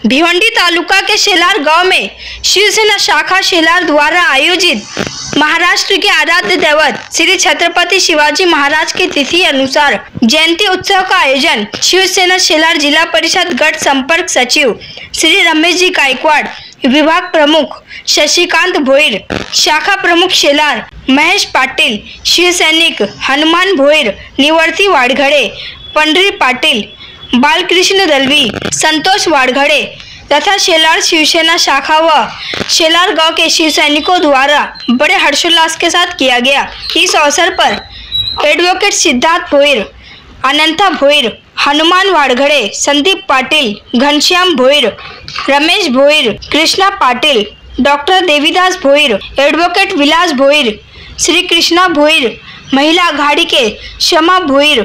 भिवंडी तालुका के शेलार गांव में शिवसेना शाखा शेलार द्वारा आयोजित महाराष्ट्र के आराध्य दैवत श्री छत्रपति शिवाजी महाराज की तिथि अनुसार जयंती उत्सव का आयोजन शिवसेना शेलार जिला परिषद गट संपर्क सचिव श्री रमेश जी गायकवाड़, विभाग प्रमुख शशिकांत भोईर, शाखा प्रमुख शेलार महेश पाटील, शिवसैनिक हनुमान भोईर, निवर्ती वाडघड़े, पंढरी पाटील, बालकृष्ण दलवी, संतोष वाडघड़े तथा शेलार शिवसेना शाखा व शेलार गांव के शिव सैनिकों द्वारा बड़े हर्षोल्लास के साथ किया गया। इस अवसर पर एडवोकेट सिद्धार्थ भोईर, अनंता भोईर, हनुमान वाडघड़े, संदीप पाटिल, घनश्याम भोईर, रमेश भोईर, कृष्णा पाटिल, डॉक्टर देवीदास भोईर, एडवोकेट विलास भोईर, श्री कृष्णा भोईर, महिला आघाड़ी के शमा भोईर,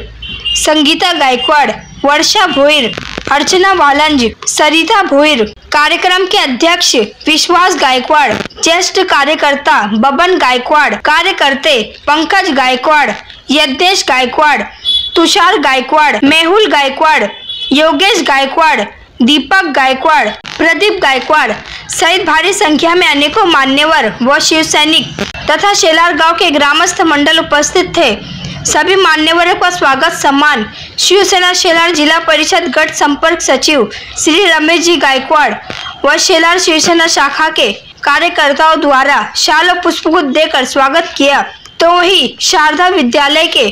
संगीता गायकवाड़, वर्षा भोईर, अर्चना वालंज, सरिता भोईर, कार्यक्रम के अध्यक्ष विश्वास गायकवाड़, ज्येष्ठ कार्यकर्ता बबन गायकवाड़, कार्यकर्ते पंकज गायकवाड़, यज्ञेश गायकवाड़, तुषार गायकवाड़, मेहुल गायकवाड़, योगेश गायकवाड़, दीपक गायकवाड़, प्रदीप गायकवाड़ सहित भारी संख्या में अनेकों मान्यवर व शिव सैनिक तथा शेलार गांव के ग्रामस्थ मंडल उपस्थित थे। सभी मान्यवरों का स्वागत सम्मान शिवसेना शेलार जिला परिषद गट संपर्क सचिव श्री रमेश जी गायकवाड़ व शेलार शिवसेना शाखा के कार्यकर्ताओं द्वारा शाल और पुष्पगुच्छ देकर स्वागत किया। तो वही शारदा विद्यालय के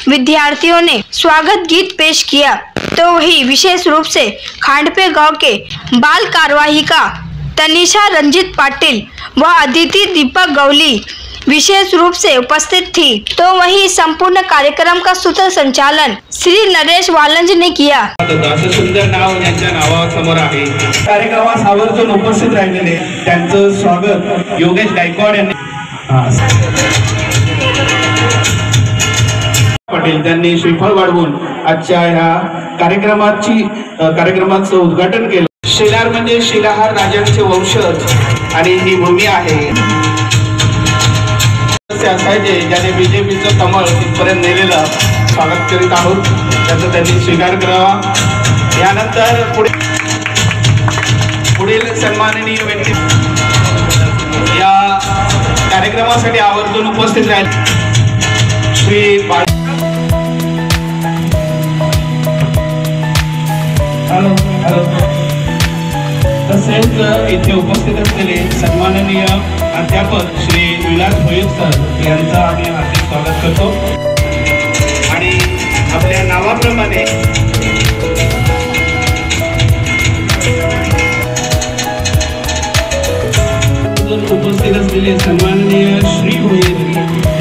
विद्यार्थियों ने स्वागत गीत पेश किया। तो वही विशेष रूप से खांडपे गांव के बाल कार्यवाहिका तनिषा रंजित पाटिल व अदिति दीपक गौली विशेष रूप से उपस्थित थी। तो वही संपूर्ण कार्यक्रम का सूत्र संचालन श्री नरेश वालंज ने किया। असं सुंदर नाव यांच्या नावासमोर आहे। कार्यक्रमास आवर्जून उपस्थित राहिलेले त्यांचं स्वागत योगेश गायकवाड यांनी पाटील त्यांनी श्रीफळ वाढवून आजच्या ह्या कार्यक्रमाचं उद्घाटन केलं। शेलार म्हणजे शिलाहार राजांचे वंशज आणि ही भूमी आहे। असायचे ज्याने बीजेपीचं कमळ तिथपर्यंत नेलेलं स्वागत करीत आहोत, त्याचा त्यांनी स्वीकार करावा। यानंतर पुढील सन्माननीय व्यक्ती या कार्यक्रमासाठी आवर्जून उपस्थित राहिले श्री तसेच इथे उपस्थित असलेले सन्माननीय अध्यापक श्री विलास भोईर सर यांचं आम्ही हार्दिक स्वागत करतो आणि आपल्या नावाप्रमाणे उपस्थित असलेले सन्माननीय श्री भोईर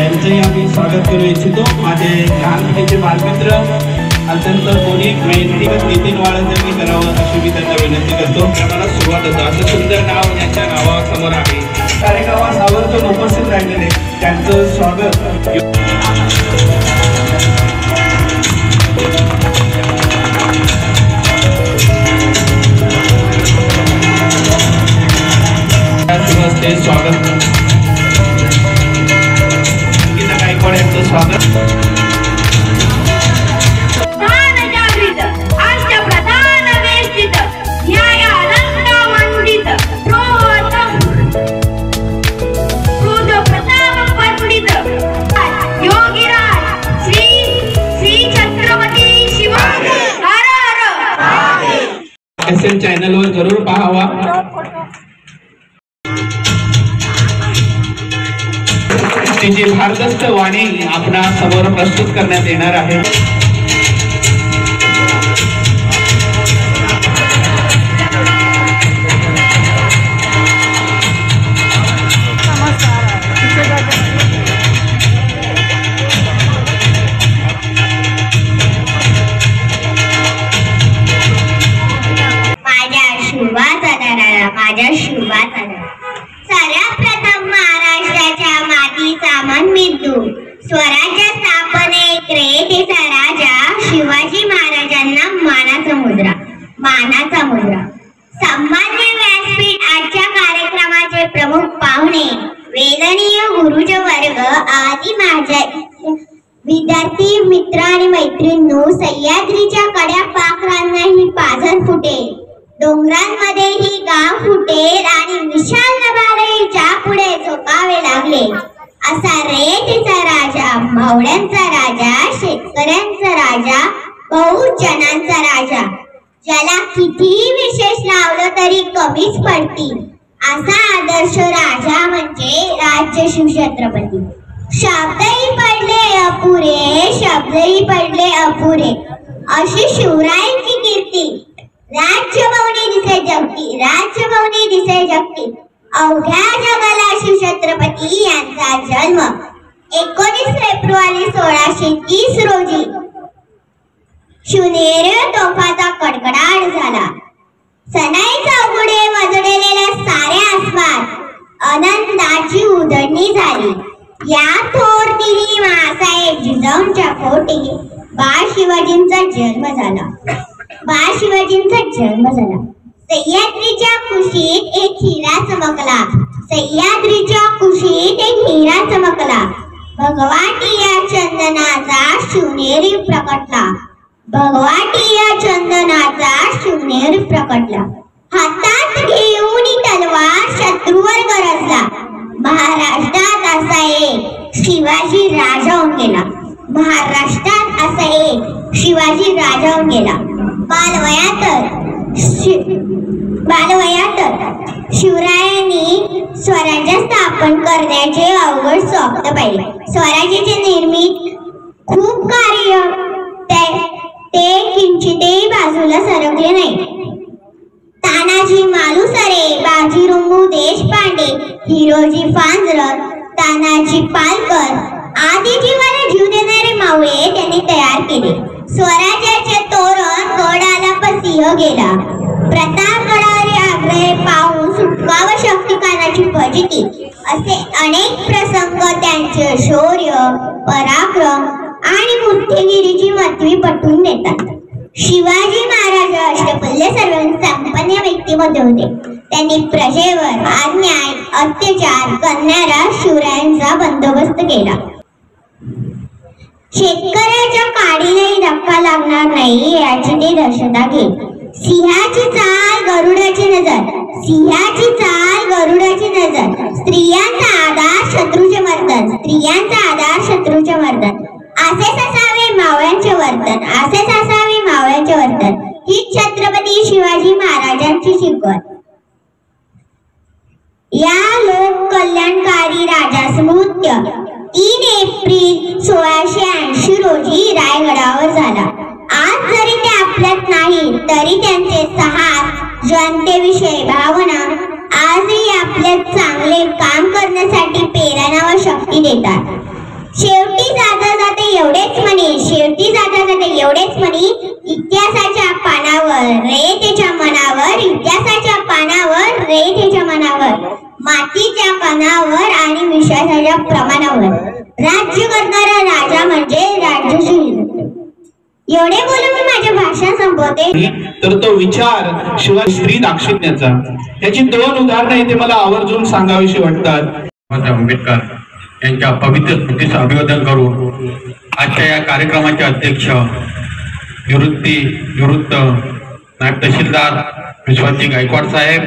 यांचंही आम्ही स्वागत करू इच्छितो। माझे लहानपणीचे बालमित्र अत्यंत कोणी व्यक्तिगत नितीन वाळंज यांनी करावं अशी मी त्यांना विनंती करतो। मला सुरुवात होतं असं सुंदर नाव यांच्या नावासमोर आहे। कार्यक्रमास आवर्जून उपस्थित राहिलेले त्यांचं स्वागत स्वागत संगीता गायकवाड यांचं स्वागत। SN चॅनलवर जरूर पाहावा। तिची भारदस्त वाणी आपणा समोर प्रस्तुत करण्यात येणार आहे। माझ्या शुभात सर्वप्रथम महाराष्ट्राच्या मातीचा मनबिंदू स्वराज्य स्थापनेकरिता राजा शिवाजी महाराजांना मानाचा मुद्रा सन्मान्य व्यासपीठ। आजच्या कार्यक्रमाचे प्रमुख पाहुणे, वेदनीय गुरुजन वर्ग आदी माझ्या विद्यार्थी मित्र आणि मैत्रिणींनो, सह्याद्रीच्या कड्या पाखरांनाही पाझर फुटेल डोंगरांमध्येही गाव फुटेल आणि विशाल नभारेच्या पुढे झोकावे लागले. असा रयतेचा राजा, मावळ्यांचा राजा, शेतकऱ्यांचा राजा, बहुजनांचा राजा, ज्याला कितीही विशेष लावलं तरी कमीच पडतील असा आदर्श राजा म्हणजे राज्य शिवछत्रपती. शब्दही पडले अपुरे, शब्दही पडले अपुरे, अशी शिवरायांची कीर्ती. राज्यभवनी दिसे जगती, राज्यभवनी दिसे जगती. अवघ्या जगाला शिवछत्रपती यांचा जन्म 19 फेब्रुवारी 1630 रोजी शिवनेरी तोफाचा कडकडाट झाला. सनई चौघडे वजडलेल्या साऱ्या आसमानात आनंदाची उधळणी झाली. या थोर दिनी मासाहेब जिजाऊंच्या पोटी बाळ शिवाजींचा जन्म झाला. बाळ शिवाजींचा जन्म झाला. सह्याद्रीच्या कुशीत एक हिरा चमकला. सह्याद्रीच्या कुशीत एक हिरा चमकला. भगवाटी या चंदनाचा शिवनेरी प्रकटला. भगवाटी या चंदनाचा शिवनेरी प्रकटला. हातात घेऊन तलवार शत्रूवर गरजला. महाराष्ट्रात असा एक शिवाजी राजा होऊन गेला. महाराष्ट्रात असा एक शिवाजी राजा होऊन गेला. बालवयात शिवरायांनी स्वराज्य स्थापन करण्याचे अवघड स्वप्न पाहिले. स्वराज्याचे निर्मित खूप कार्य ते किंचितही बाजूला सरकले नाही. तानाजी मालुसरे, बाजीराव देशपांडे, हिरोजी फांजरत, तानाजी पालकर आदी जीवाला जीव देणारे मावळे त्यांनी तयार केले. स्वराज्याचे तोरण गडाला पसिंह गेला. प्रतापगडावरील आग्रह पाहून सुटकाव शक्तिकानाची फजिती असे अनेक प्रसंग त्यांचे शौर्य, पराक्रम आणि बुद्धिगिरीची महत्त्वी पटवून देतात. शिवाजी महाराज अष्टपल्य सर्वसंपन्न व्यक्तिमत्व होते. त्यांनी प्रजेवर अन्याय अत्याचार करणाऱ्या शिवरायांचा बंदोबस्त केला. शेतकऱ्याच्या काडीलाही धक्का लागणार नाही याची ते दक्षता घेत. सिंहाची चाल गरुडाची नजर, सिंहाची चाल गरुडाची नजर. स्त्रियांचा आधार शत्रूचे मर्दन, स्त्रियांचा आधार शत्रूचे मर्दन. असेच असावे मावळ्यांचे वर्तन, असेच असावे मावळ्यांचे वर्तन. ही छत्रपती शिवाजी महाराजांची शिकवण. या लोक कल्याणकारी राजास मृत्यू 3 एप्रिल 1680 रोजी रायगडावर झाला. आज जरी ते आपल्यात नाही तरी त्यांचे साहस, जनतेविषयी भावना आजही आपल्यात चांगले काम करण्यासाठी प्रेरणा व शक्ती देतात. शेवटी जाता जाता एवढेच म्हणे, शेवटी जाता जाता एवढेच म्हणे, इतिहासाच्या पानावर रयतेच्या मनावर, इतिहासाच्या पानावर रयतेच्या मनावर, मातीच्या कणावर आणि विश्वासाच्या प्रमाणावर राज्य करणारा राजा म्हणजे राज्यशील. एवढे बोलून मी माझे भाषण संपवते. तर तो विचार शिवाय स्त्री दाक्षिण्याचा, याची 2 उदाहरणं इथे मला आवर्जून सांगावीशी वाटतात. आंबेडकर यांच्या पवित्र स्मृतीचं अभिवादन करून आजच्या या कार्यक्रमाचे अध्यक्ष निवृत्त नायब तहसीलदार विश्वासजी गायकवाड साहेब,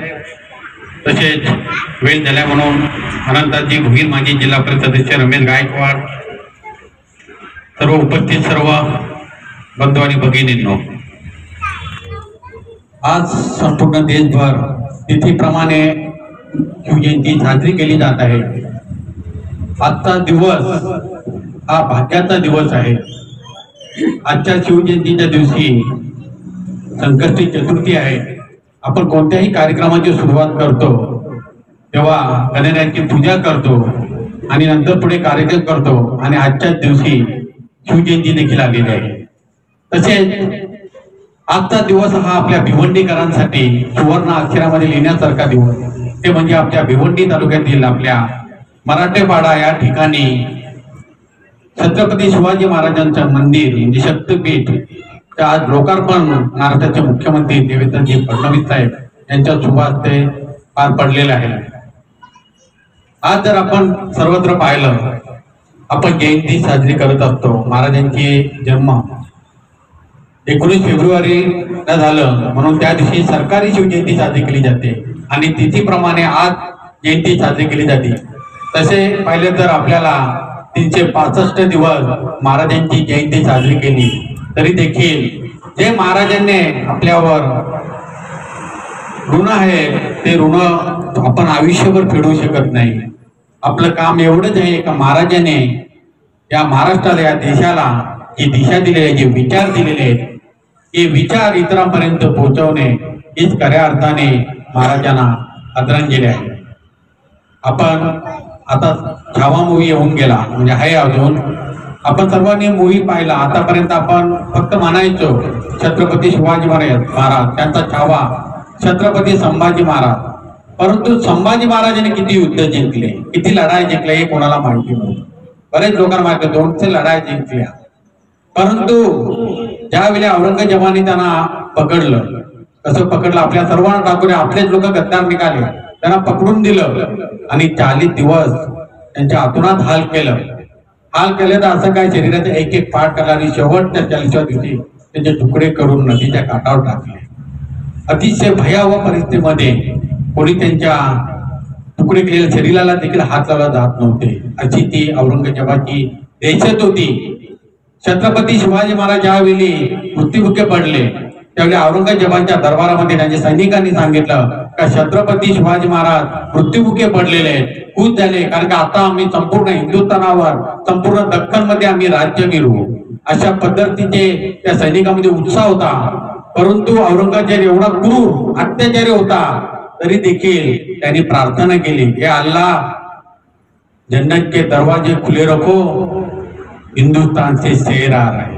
तसेच वेळ झाल्या म्हणून अनंताजी भुगीर माजी जिल्हा परिषद सदस्य रमेश गायकवाड, सर्व उपस्थित सर्व बंधू आणि भगिनींनो, आज संपूर्ण देशभर तिथीप्रमाणे शिवजयंती साजरी केली जात आहे. आजचा दिवस हा भाग्याचा दिवस आहे. आजच्या शिवजयंतीच्या दिवशी संकष्टी चतुर्थी आहे. आपण कोणत्याही कार्यक्रमाची सुरुवात करतो तेव्हा गणरायाची पूजा करतो आणि नंतर पुढे कार्यक्रम करतो आणि आजच्याच दिवशी शिवजयंती देखील आलेली आहे. तसेच आजचा दिवस हा आपल्या भिवंडीकरांसाठी सुवर्ण अक्षरामध्ये लिहिण्यासारखा दिवस, ते म्हणजे आपल्या भिवंडी तालुक्यातील आपल्या मराठेपाडा या ठिकाणी छत्रपती शिवाजी महाराजांचं मंदिर म्हणजे शक्तीपीठ आज लोकार्पण महाराष्ट्राचे मुख्यमंत्री देवेंद्रजी फडणवीस साहेब यांच्या शुभ हस्ते पार पडलेले आहे. आज जर आपण सर्वत्र पाहिलं, आपण जयंती साजरी करत असतो. महाराजांची 19 फेब्रुवारीला झालं म्हणून त्या दिवशी सरकारी शिवजयंती साजरी केली जाते आणि तिथीप्रमाणे आज जयंती साजरी केली जाते. तसे पाहिले तर आपल्याला 365 दिवस महाराजांची जयंती साजरी केली तरी देखील जे महाराजांनी आपल्यावर ऋण आहे ते ऋण आपण आयुष्यभर फेडू शकत नाही. आपलं काम एवढंच आहे का महाराजांनी या महाराष्ट्राला या देशाला जी दिशा दिलेली आहे, जे विचार दिलेले आहेत, हे विचार इतरांपर्यंत पोहोचवणे हीच खऱ्या अर्थाने महाराजांना आदरांजली आहे. आपण आता छावा मूवी येऊन गेला म्हणजे आहे अजून आपण सर्वांनी मूवी पाहिला. आतापर्यंत आपण फक्त म्हणायचो छत्रपती शिवाजी महाराज त्यांचा छावा, छत्रपती संभाजी महाराज. परंतु संभाजी महाराजांनी किती युद्ध जिंकले, किती लढाई जिंकल्या हे कोणाला माहिती नव्हतं. बरेच लोकांना माहिती 200 लढाई जिंकल्या. परंतु ज्यावेळी औरंगजेबाने त्यांना पकडलं, कसं पकडलं, आपल्या सर्वांना टाकून आपलेच लोक गद्दार निघाले, त्यांना पकडून दिलं आणि 40 दिवस त्यांच्या हातूनात हाल केलं तर असं काय शरीराचे एक एक पाठ केला आणि शेवटच्या 40व्या दिवशी त्यांचे तुकडे करून नदीच्या काठावर टाकले. अतिशय भयावह परिस्थितीमध्ये कोणी त्यांच्या तुकडे केलेल्या शरीराला देखील हात लावला जात नव्हते. अशी ती औरंगजेबाची दहशत होती. छत्रपती शिवाजी महाराज ज्यावेळी मृत्युमुखी पडले त्यावेळी औरंगजेबाच्या दरबारामध्ये त्यांच्या सैनिकांनी सांगितलं का छत्रपती शिवाजी महाराज मृत्युमुखी पडलेले आहेत, खुश झाले, कारण का आता आम्ही संपूर्ण हिंदुस्थानावर, संपूर्ण दख्खन मध्ये आम्ही राज्य मिळवू. अशा पद्धतीचे त्या सैनिकांमध्ये उत्साह होता. परंतु औरंगजेब एवढा क्रूर अत्याचारी होता तरी देखील त्यांनी प्रार्थना केली, हे अल्लाह जन्नत के दरवाजे खुले रखो, हिंदुस्तान से शेर आ रहा है.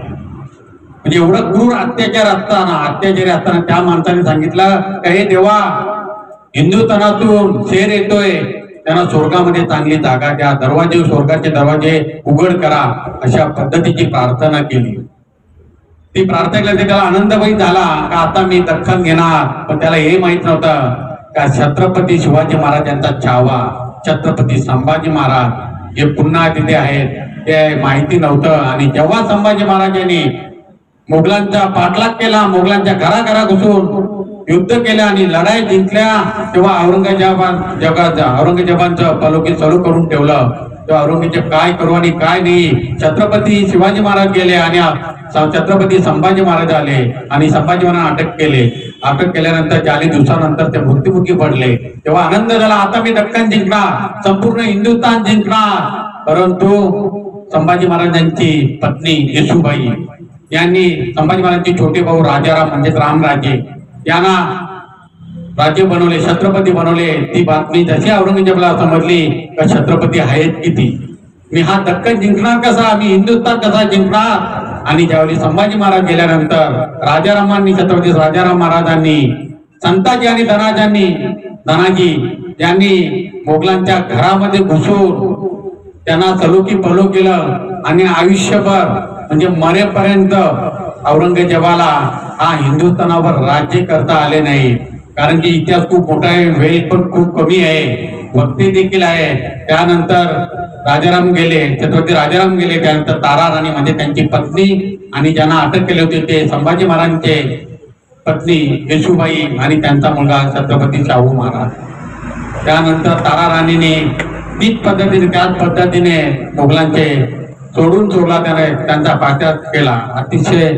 म्हणजे एवढा क्रूर अत्याचारी असताना त्या माणसाने सांगितलं हे देवा, हिंदुस्थानातून शेर येतोय, त्यांना स्वर्गामध्ये चांगली जागा द्या, दरवाजे, स्वर्गाचे दरवाजे उघड करा. अशा पद्धतीची प्रार्थना केली. ती प्रार्थना केली, त्याला आनंदबाई झाला का आता मी दख्खन घेणार. पण त्याला हे माहित नव्हतं का छत्रपती शिवाजी महाराजांचा छावा, छत्रपती संभाजी महाराज हे पुन्हा तिथे आहेत ते माहिती नव्हतं. आणि जेव्हा संभाजी महाराजांनी मोगलांचा पाठलाग केला, मोगलांच्या घराघरा घुसून युद्ध केलं आणि लढाई जिंकल्या, तेव्हा औरंगजेबांचं पलोकी चालू करून ठेवलं. तेव्हा औरंगजेब काय करू आणि काय नाही. छत्रपती शिवाजी महाराज गेले आणि छत्रपती संभाजी महाराज आले आणि संभाजी महाराज अटक केल्यानंतर 40 दिवसानंतर ते मृत्युमुखी पडले. तेव्हा आनंद झाला, आता मी दख्खन जिंकणार, संपूर्ण हिंदुस्थान जिंकणार. परंतु संभाजी महाराजांची पत्नी येसूबाई यांनी संभाजी महाराजांचे छोटे भाऊ राजाराम म्हणजे रामराजे यांना राज्य बनवले, छत्रपती बनवले. ती बातमी जशी औरंगजेबाला समजली का छत्रपती आहेत किती, मी हा दख्खन जिंकणार कसा, मी हिंदुस्थान कसा जिंकणार. आणि ज्यावेळी संभाजी महाराज गेल्यानंतर राजारामांनी, छत्रपती राजाराम महाराजांनी, संताजी आणि धनाजी यांनी मोगलांच्या घरामध्ये घुसून त्यांना सलोकी पलो केलं आणि आयुष्यभर म्हणजे मरेपर्यंत औरंगजेबाला हा हिंदुस्थानावर राज्य करता आले नाही. कारण की इतिहास खूप मोठा आहे, वेळ पण खूप कमी आहे, भक्ती देखील आहे. त्यानंतर राजाराम गेले, छत्रपती राजाराम गेले, त्यानंतर तारा राणी म्हणजे त्यांची पत्नी आणि ज्यांना अटक केले होते ते संभाजी महाराजांचे पत्नी येसूबाई आणि त्यांचा मुलगा छत्रपती शाहू महाराज. त्यानंतर तारा राणीने त्याच पद्धतीने मोगलांचे सोडला, त्याने त्यांचा पाठ्यात केला. अतिशय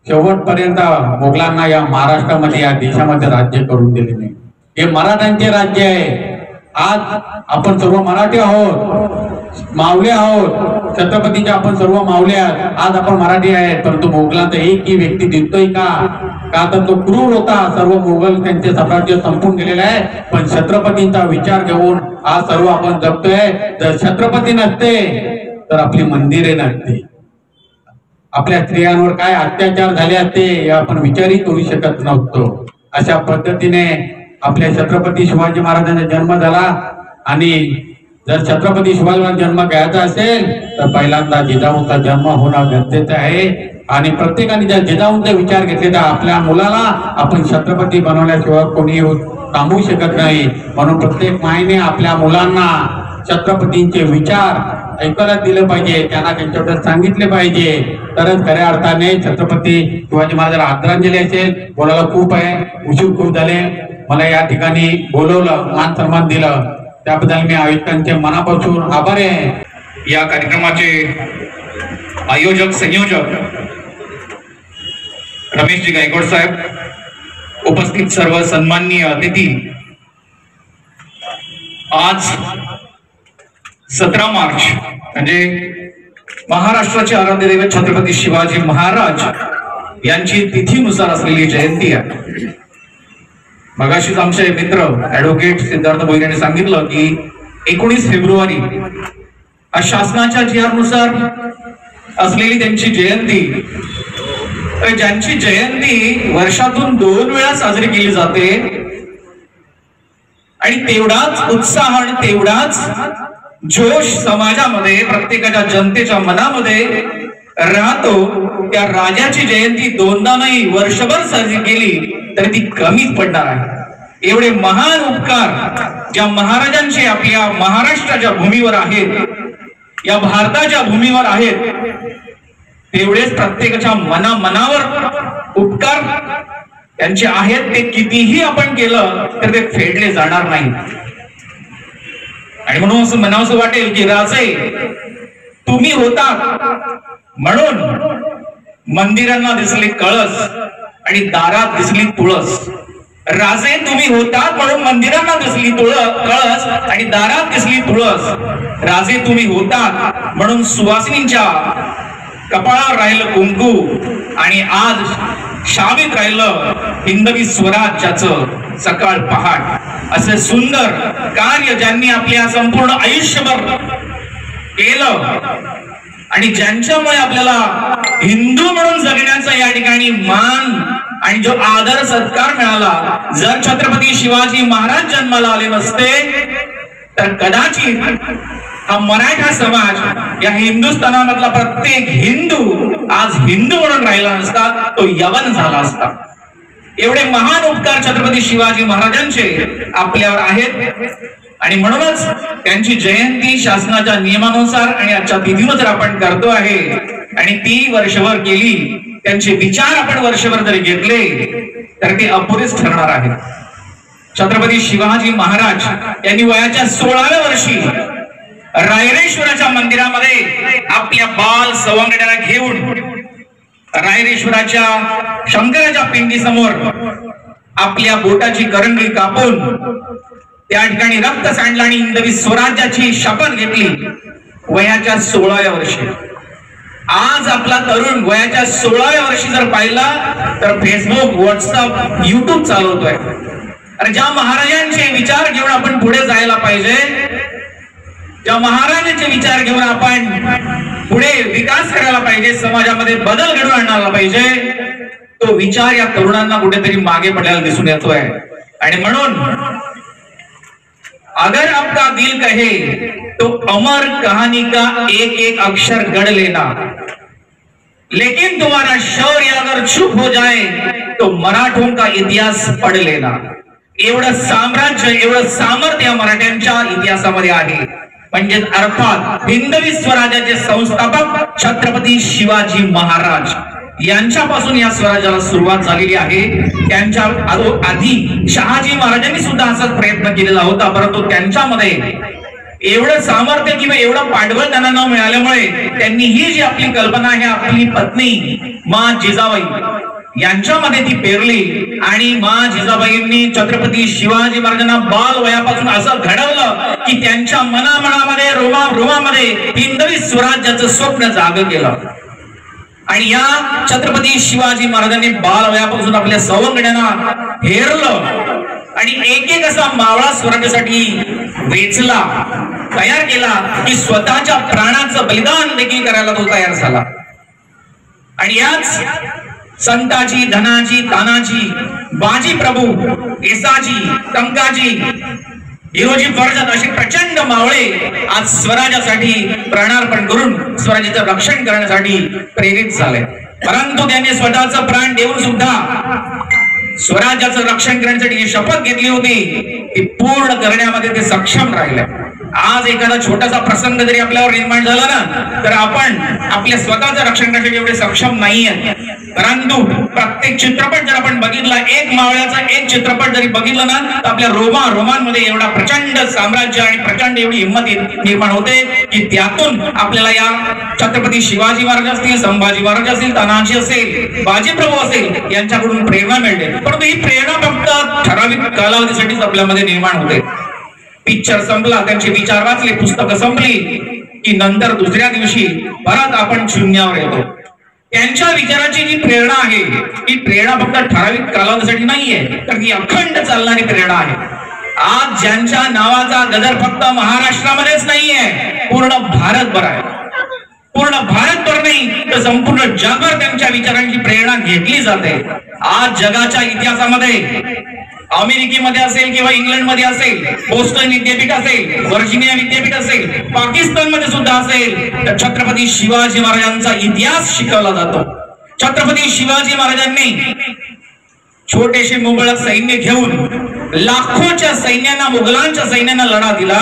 शेवटपर्यंत मोगलांना या महाराष्ट्रामध्ये, या देशामध्ये राज्य करून दिले नाही. हे मराठ्यांचे राज्य आहे. आज आपण सर्व मराठी आहोत, मावळे आहोत, छत्रपतीचे आपण सर्व मावळे आहोत. आज आपण मराठी आहेत. परंतु मोगलांचा एकही व्यक्ती दिसतोय का तर तो क्रूर होता. सर्व मोगल त्यांचे साम्राज्य संपून गेलेले आहे. पण छत्रपतींचा विचार घेऊन आज सर्व आपण जगतोय. जर छत्रपती नसते तर आपली मंदिरे नसते, आपल्या स्त्रियांवर काय अत्याचार झाले असते हे आपण विचारही करू शकत नव्हतो. अशा पद्धतीने आपल्या छत्रपती शिवाजी महाराजांचा जन्म झाला. आणि जर छत्रपती शिवाजी महाराज जन्म घ्यायचा असेल तर पहिल्यांदा जिजाऊंचा जन्म होणं गरजेचं आहे. आणि प्रत्येकाने जर जिजाऊंचा विचार घेतले तर आपल्या मुलाला आपण छत्रपती बनवल्याशिवाय कोणी थांबवू शकत नाही. म्हणून प्रत्येक मायने आपल्या मुलांना छत्रपतींचे विचार ऐकायला दिले पाहिजे, त्यांना त्यांच्याबद्दल सांगितले पाहिजे, तरच खऱ्या अर्थाने छत्रपती शिवाजी महाराजांना आदरांजली असेल. बोलायला खूप आहे, उशीर खूप झाले. मला या ठिकाणी बोलवलं, मान सन्मान दिलं, त्याबद्दल मी आयोजकांचे मनापासून आभारी आहे. या कार्यक्रमाचे आयोजक संयोजक रमेशजी गायकवाड साहेब, उपस्थित सर्व सन्माननीय अतिथी, आज 17 मार्च म्हणजे महाराष्ट्राचे आराध्य दैवत छत्रपती शिवाजी महाराज यांची तिथीनुसार असलेली जयंती आहे. मगाशीच आमचे मित्र ऍडव्होकेट सिद्धार्थ भोईर यांनी सांगितलं की 19 फेब्रुवारी हा शासनाच्या जी.आर. नुसार असलेली त्यांची जयंती, ज्यांची जयंती वर्षातून 2 वेळा साजरी केली जाते आणि तेवढाच उत्साह आणि तेवढाच जोश समाजामध्ये, प्रत्येकाच्या जनतेच्या मनामध्ये राहतो. त्या राजाची जयंती 2दा नाही, वर्षभर साजरी केली तर ती कमीच पडणार आहे. एवढे महान उपकार ज्या महाराजांचे आपल्या महाराष्ट्राच्या भूमीवर आहेत, या भारताच्या भूमीवर आहेत, तेवढेच प्रत्येकाच्या मनावर उपकार त्यांचे आहेत. ते कितीही आपण केलं तर ते फेडले जाणार नाही. आणि म्हणून असं म्हणावंसं वाटेल की राजे तुम्ही होता म्हणून मंदिरांना दिसले कळस आणि दारात दिसली तुळस. राजे तुम्ही होता म्हणून मंदिरांना दिसली कळस आणि दारात दिसली तुळस. राजे तुम्ही होता म्हणून सुवासिनींच्या कपाळावर राहिलं कुंकू आणि आज शाबित राहिलं हिंदवी स्वराज्याचं सकाळ पहाट. असे सुंदर कार्य ज्यांनी आपल्या संपूर्ण आयुष्यभर केलं आणि ज्यांच्यामुळे आपल्याला हिंदू म्हणून जगण्याचा या ठिकाणी मान आणि जो आदर सत्कार मिळाला, जर छत्रपती शिवाजी महाराज जन्माला आले नसते तर कदाचित हा मराठा समाज, या हिंदुस्थानामधला प्रत्येक हिंदू आज हिंदू म्हणून राहिला नसता, तो यवन झाला असता. एवढे महान उपकार छत्रपती शिवाजी महाराजांचे आपल्यावर आहेत आणि म्हणूनच त्यांची जयंती शासनाच्या नियमानुसार आणि आजच्या तिथीनुसार आपण करतो आहे. आणि ती वर्षभर केली, त्यांचे विचार आपण वर्षभर जरी घेतले तर ते अपुरेच ठरणार आहेत. छत्रपती शिवाजी महाराज यांनी वयाच्या 16व्या वर्षी रायरेश्वराच्या मंदिरामध्ये आपल्या बाल सवंगड्याला घेऊन रायरेश्वराच्या शंकराच्या पिंडी समोर आपल्या बोटाची करंगळी कापून त्या ठिकाणी रक्त सांडलं आणि हिंदवी स्वराज्याची शपथ घेतली वयाच्या 16व्या वर्षी. आज आपला तरुण वयाच्या 16व्या वर्षी जर पाहिला तर फेसबुक, व्हॉट्सअप, युट्यूब चालवतोय. अरे ज्या महाराजांचे विचार घेऊन आपण पुढे जायला पाहिजे, ज्या महाराजांचे विचार घेऊन आपण पुढे विकास करायला पाहिजे, समाजामध्ये बदल घडवून आणायला पाहिजे, तो विचार या तरुणांना कुठेतरी मागे पडलेला दिसून येतोय. आणि म्हणून अगर आपका दिल कहे तो अमर कहानी का एक एक अक्षर गढ़ लेना, लेकिन तुम्हारा शौर्य अगर चुप हो जाए तो मराठों का इतिहास पढ़ लेना. एवढं साम्राज्य, एवढं सामर्थ्य मराठ्यांच्या इतिहासामध्ये आहे. म्हणजे अर्थात हिंदवी स्वराज्याचे संस्थापक छत्रपती शिवाजी महाराज यांच्यापासून या स्वराज्याला सुरुवात झालेली आहे. त्यांच्या आधी शहाजी महाराजांनी सुद्धा असाच प्रयत्न केलेला होता, परंतु त्यांच्यामध्ये एवढं सामर्थ्य किंवा एवढं पाठबळ त्यांना न मिळाल्यामुळे त्यांनी ही जी आपली कल्पना आहे, आपली पत्नी मा जिजाबाई यांच्यामध्ये ती पेरली आणि मा जिजाबाईंनी छत्रपती शिवाजी महाराजांना बाल वयापासून असं घडवलं की त्यांच्या मनामध्ये, रोमामध्ये हिंदवी स्वराज्याचं स्वप्न जागं केलं. आणि या छत्रपती शिवाजी महाराजांनी बाल वयापासून आपल्या सवंगड्यांना हेरलं आणि एक एक असा मावळा स्वराज्यासाठी वेचला, तयार केला की स्वतःच्या प्राणाचं बलिदान देखील करायला तो तयार झाला. आणि याच संताजी, धनाजी, तानाजी, बाजी प्रभू, येसाजी, टंकाजी, हिरोजी फर्जत असे प्रचंड मावळे आज स्वराज्यासाठी प्राणार्पण करून स्वराज्याचं रक्षण करण्यासाठी प्रेरित झाले. परंतु त्यांनी स्वतःचं प्राण देऊन सुद्धा स्वराज्याचं रक्षण करण्यासाठी जी शपथ घेतली होती ती पूर्ण करण्यामध्ये ते सक्षम राहिले. आज एखादा छोटासा प्रसंग जरी आपल्यावर निर्माण झाला ना तर आपण आपल्या स्वतःचं रक्षण करण्यासाठी एवढे सक्षम नाहीये. परंतु प्रत्येक चित्रपट जर आपण बघितला, एक मावळ्याचा एक चित्रपट जरी बघितला ना तर आपल्या रोमांमध्ये एवढा प्रचंड साम्राज्य आणि प्रचंड एवढी हिंमत निर्माण होते की त्यातून आपल्याला या छत्रपती शिवाजी महाराज असतील, संभाजी महाराज असतील, तानाजी असेल, बाजीप्रभू असेल यांच्याकडून प्रेरणा मिळते. परंतु ही प्रेरणा फक्त ठराविक कालावधीसाठीच आपल्यामध्ये निर्माण होते. पिक्चर संपला, त्यांचे विचार वाचले, पुस्तकं संपली की नंतर दुसऱ्या दिवशी परत आपण शून्यावर येतो. त्यांच्या विचाराची जी प्रेरणा आहे ही प्रेरणा फक्त ठराविक कालावधीसाठी नाहीये, तर ती अखंड चालणारी प्रेरणा आहे. आज ज्यांच्या नावाचा गजर फक्त महाराष्ट्रामध्येच नाहीये, पूर्ण भारतभर आहे. पूर्ण भारतभर नाही तर संपूर्ण जगभर त्यांच्या विचारांची प्रेरणा घेतली जाते. आज जगाच्या इतिहासामध्ये अमेरिकेमध्ये असेल किंवा इंग्लंडमध्ये असेल, बोस्टन विद्यापीठ असेल, व्हर्जिनिया विद्यापीठ असेल, पाकिस्तानमध्ये सुद्धा असेल तर छत्रपती शिवाजी महाराजांचा इतिहास शिकवला जातो. छत्रपती शिवाजी महाराजांनी छोटेसे मुघल सैन्य घेऊन लाखोच्या सैन्यांना, मुघलांच्या सैन्यांना लढा दिला.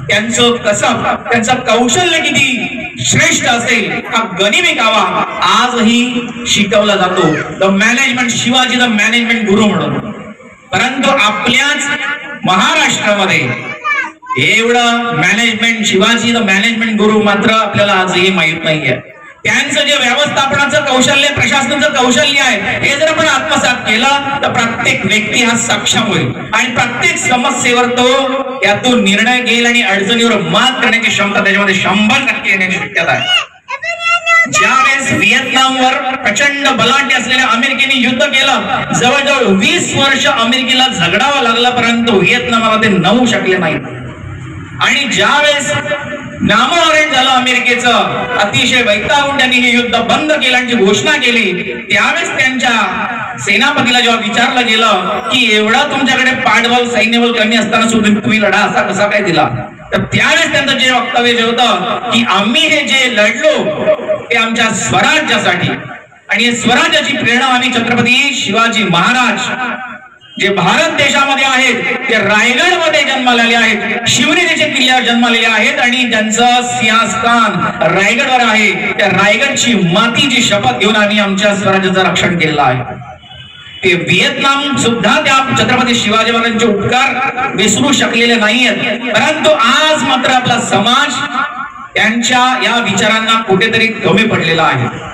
त्यांचं कसब, त्यांचं कौशल्य किती श्रेष्ठ असेल हा गनिमी कावा आजही शिकवला जातो. The management Shivaji, the management गुरु म्हणून. परंतु आपल्याच महाराष्ट्रामध्ये एवढं मॅनेजमेंट शिवाजी द मॅनेजमेंट गुरु मात्र आपल्याला आजही माहित नाहीये. त्यांचं जे व्यवस्थापनाचं कौशल्य, प्रशासनाचं कौशल्य आहे हे जर आपण आत्मसात केलं तर प्रत्येक व्यक्ती हा सक्षम होईल आणि प्रत्येक समस्येवर तो यातून निर्णय घेईल आणि अडचणीवर मात करण्याची क्षमता त्याच्यामध्ये 100% येण्याची शक्यता आहे. ज्यावेळेस व्हिएतनामवर प्रचंड बलाढ्य असलेल्या अमेरिकेने युद्ध केलं, जवळजवळ 20 वर्ष अमेरिकेला झगडावं लागलं, परंतु व्हिएतनामला ते नवू शकले नाही. आणि ज्यावेळेस नामोहरण झालं अमेरिकेचं, अतिशय वैतागून त्यांनी हे युद्ध बंद केल्याची घोषणा केली, त्यावेळेस त्यांच्या सेनापतीला जेव्हा विचारलं गेलं की एवढा तुमच्याकडे पाठबळ, सैन्यबळ कमी असताना सुद्धा तुम्ही लढा असा कसा काय दिला, तर त्यावेळेस त्यांचं जे वक्तव्य जे होतं की आम्ही हे जे लढलो ते आमच्या स्वराज्यासाठी, आणि स्वराज्याची प्रेरणा आम्ही छत्रपती शिवाजी महाराज जे भारत देशामध्ये आहेत ते रायगड मध्ये जन्मालेले आहेत, शिवनेरीच्या किल्ल्यावर जन्मालेले आहेत आणि त्यांचं सिंहस्थान रायगडवर आहे. त्या रायगडची मातीची शपथ घेऊन आम्ही आमच्या स्वराज्याचं रक्षण केलेलं आहे. ते व्हिएतनाम सुद्धा त्या छत्रपती शिवाजी महाराजांचे उपकार विसरू शकलेले नाहीयेत. परंतु आज मात्र आपला समाज त्यांच्या या विचारांना कुठेतरी कमी पडलेला आहे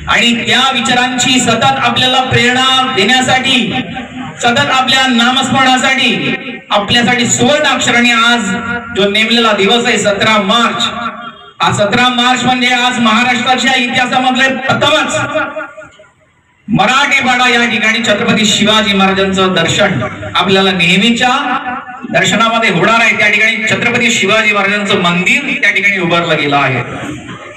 आणि त्या विचारांची सतत आपल्याला प्रेरणा देण्यासाठी, सतत आपल्या नामस्मरणासाठी आपल्यासाठी सुवर्ण अक्षराने आज जो नेमलेला दिवस आहे 17 मार्च, हा 17 मार्च म्हणजे आज महाराष्ट्राच्या इतिहासामधले प्रथमच मराठीपाडा या ठिकाणी छत्रपती शिवाजी महाराजांचं दर्शन आपल्याला नेहमीच्या दर्शनामध्ये होणार आहे. त्या ठिकाणी छत्रपती शिवाजी महाराजांचं मंदिर त्या ठिकाणी उभारलं गेलं आहे.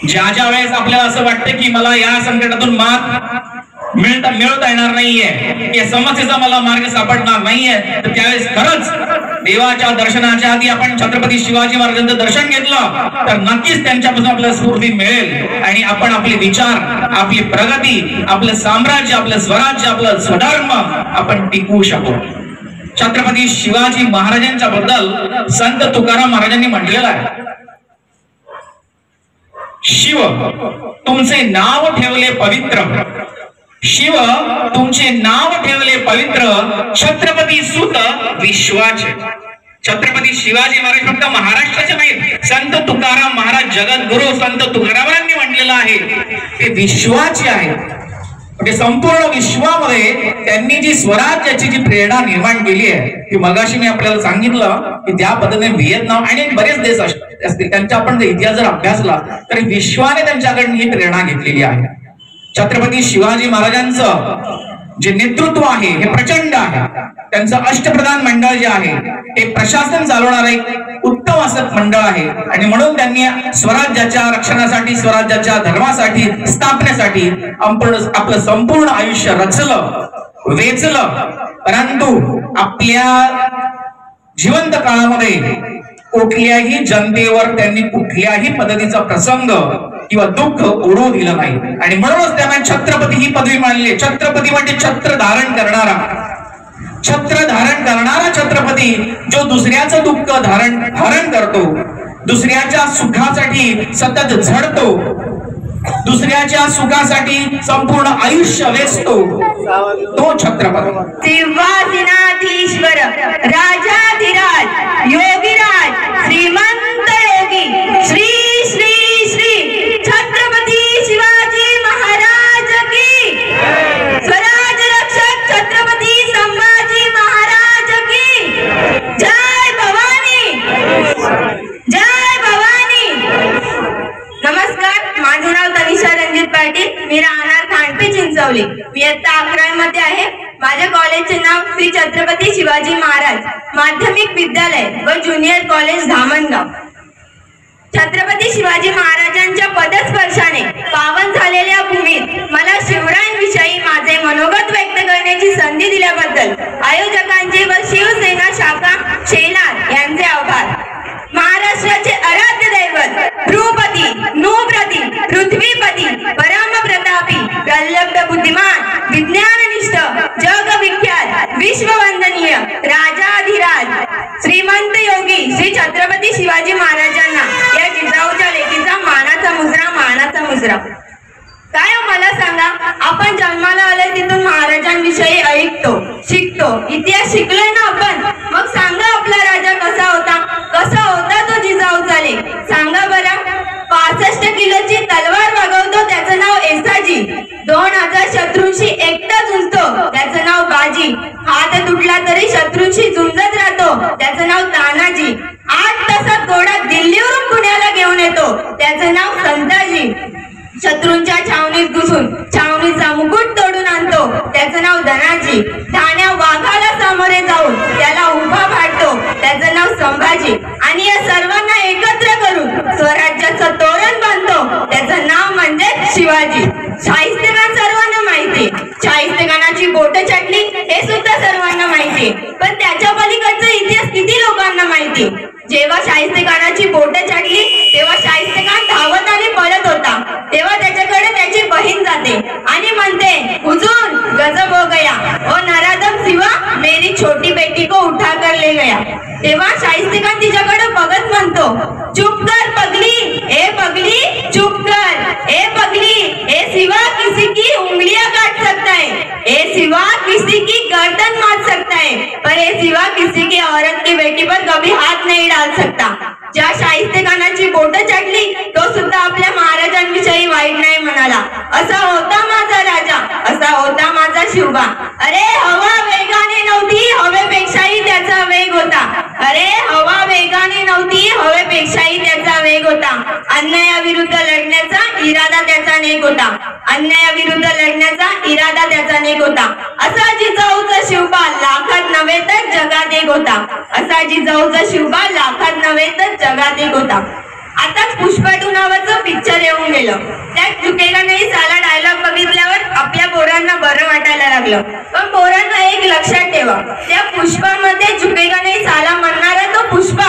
ज्या वेळेस आपल्याला असं वाटतं की मला या संकटातून मात मिळता येणार नाहीये, या समस्येचा मला मार्ग सापडणार नाहीये, तर त्यावेळेस खरंच देवाच्या दर्शनाच्या आधी आपण छत्रपती शिवाजी महाराजांचं दर्शन घेतलं तर नक्कीच त्यांच्यापासून आपल्याला स्फूर्ती मिळेल आणि आपण आपले विचार, आपली प्रगती, आपलं साम्राज्य, आपलं स्वराज्य, आपलं स्वधर्म आपण टिकवू शकू. छत्रपती शिवाजी महाराजांच्या बद्दल संत तुकाराम महाराजांनी म्हटलेलं आहे, शिव तुमचे नाव ठेवले पवित्र, शिव तुमचे नाव ठेवले पवित्र, छत्रपती सुत विश्वाचे. छत्रपती शिवाजी महाराज फक्त महाराष्ट्राचे नाहीत, संत तुकाराम महाराज जगद्गुरु संत तुकारामांनी म्हटलेलं आहे ते विश्वाचे आहेत. म्हणजे संपूर्ण विश्वामध्ये त्यांनी जी स्वराज्याची जी प्रेरणा निर्माण केली आहे ती मगाशी मी आपल्याला सांगितलं की त्या पद्धतीने व्हिएतनाम आणि बरेच देश असतील त्यांचा आपण इतिहास जर अभ्यासला तरी विश्वाने त्यांच्याकडून ही प्रेरणा घेतलेली आहे. छत्रपती शिवाजी महाराजांचं जे नेतृत्व आहे हे प्रचंड आहे. त्यांचं अष्टप्रधान मंडळ जे आहे हे प्रशासन चालवणार एक उत्तम असं मंडळ आहे आणि म्हणून त्यांनी स्वराज्याच्या रक्षणासाठी, स्वराज्याच्या धर्मासाठी, स्थापनेसाठी आपलं संपूर्ण आयुष्य रचलं, वेचलं. परंतु आपल्या जिवंत काळामध्ये कुठल्याही जनतेवर त्यांनी कुठल्याही पद्धतीचा प्रसंग किंवा दुःख ओढू दिलं नाही आणि म्हणूनच त्यांना छत्रपती ही पदवी मिळाली. छत्रपती म्हणजे छत्र धारण करणारा. छत्र धारण करणारा छत्रपती जो दुसऱ्याचं दुःख धारण करतो, दुसऱ्याच्या सुखासाठी सतत झडतो, दुसऱ्याच्या सुखासाठी संपूर्ण आयुष्य वेचतो, तो छत्रपती. सिंहासनाधीश्वर राजाधिराज योगीराज श्रीमंत योगी श्री श्री श्री छत्रपती शिवाजी महाराज की, स्वराज रक्षक छत्रपती संभाजी महाराज की जय भवानी, जय भवानी. नमस्कार, माझे नाव तनिषा रणजित पाटील, मी राहणार खांडपी चिंचवली. मी इयत्ता 11वी मध्ये आहे. माझ्या कॉलेजचे नाव श्री छत्रपती शिवाजी महाराज माध्यमिक विद्यालय व ज्युनियर कॉलेज धामणगाव. छत्रपती शिवाजी महाराजांच्या पदस्पर्शाने पावन झालेल्या भूमीत मला शिवरायांविषयी माझे मनोगत व्यक्त करण्याची संधी दिल्याबद्दल आयोजकांचे व शिवसेना शाखा शेलार यांचे आभार. महाराष्ट्राचे आराध्य दैवत भ्रूपती नूप्रती पृथ्वीपती परमप्रतापी प्रल्लब्ध बुद्धिमान विज्ञाननिष्ठ जगविख्यात विश्ववंदनीय राजाधिराज श्रीमंत योगी श्री छत्रपती शिवाजी महाराजांना या जिजाऊच्या लेकीचा मानाचा मुजरा. काय मला सांगा, आपण जन्माला आलोय तिथून महाराजांविषयी ऐकतो, शिकतो, इतिहास शिकलोय ना आपण. मग सांगा आपला राजा कसा होता तो जिजाऊचा लेक. सांगा बरं. 65 किलोची तलवार वागवतो त्याचं नाव येसाजी. 2000 शत्रूंशी एकटा झुंजतो त्याचं नाव बाजी. हात तुटला तरी शत्रूंशी झुंजत राहतो त्याचं नाव तानाजी. 8 तासात घोडा दिल्लीवरून पुण्याला घेऊन येतो त्याचं नाव संताजी. शत्रूंच्या छावणीत घुसून छावणीचा मुकुट तोडून आणतो त्याचं नाव धनाजी. ठाण्या वाघाला सामोरे जाऊन त्याला उभा फाडतो त्याचं नाव संभाजी. आणि या सर्वांना एकत्र करून स्वराज्याचं तोरण बांधतो त्याचं नाव म्हणजे शिवाजी. शाहिस्तेखान सर्वांना माहिती, शाहिस्तेखानाची बोट छाटली हे सुद्धा सर्वांना माहिती, पण त्याच्या पलीकडचा इतिहास किती लोकांना माहिती. जेव्हा शाहिस्तेखानाची बोट छाटली तेव्हा शाहिस्तेखान धावत आणि पळत होता. तेव्हा त्याच्याकडे त्याची बहीण जाते आणि म्हणते, हुजूर गजब हो गया, ओ नराधम सिवा मेरी छोटी बेटी को उठा कर ले गया. तेव्हा शाहिस्तेखान तिच्याकडे बघत म्हणतो, चुप कर पगली, ए पगली चुप कर, ए पगली ए सिवा किसी की उंगलियां काट सकता है, ए सिवा किसी की गर्दन मार सकता है, पर ए सिवा किसी की औरत की बेटी पर कभी हाथ नहीं डाल सकता. ज्या शाहिस्तेखानाची बोट छाटली तो सुद्धा आपल्या महाराजांविषयी वाईट नाही म्हणाला. असा होता माझा राजा, असा होता माझा शिवबा. अरे हवा वेगाने नव्हती, हवेपेक्षाही त्याचा वेग होता. अरे हवा वेगाने नव्हती, हवेपेक्षाही त्याचा वेग होता. अन्यायाविरुद्ध लढण्याचा इरादा त्याचा नेक होता. अन्यायाविरुद्ध लढण्याचा इरादा त्याचा नेक होता. असा जिजाऊचा शिवबा लाखात नव्हे तर जगात एक होता. असा जिजाऊचा शिवबा लाखात नव्हे तर जगात एक होता. आताच पुष्पा 2 नावाचं पिक्चर येऊन गेलं. त्यात झुकेगा नाही साला डायलॉग बघितल्यावर आपल्या पोरांना बरं वाटायला लागलं. पण पोरांना एक लक्षात ठेवा, त्या पुष्पामध्ये झुकेगा नाही साला म्हणणारा तो पुष्पा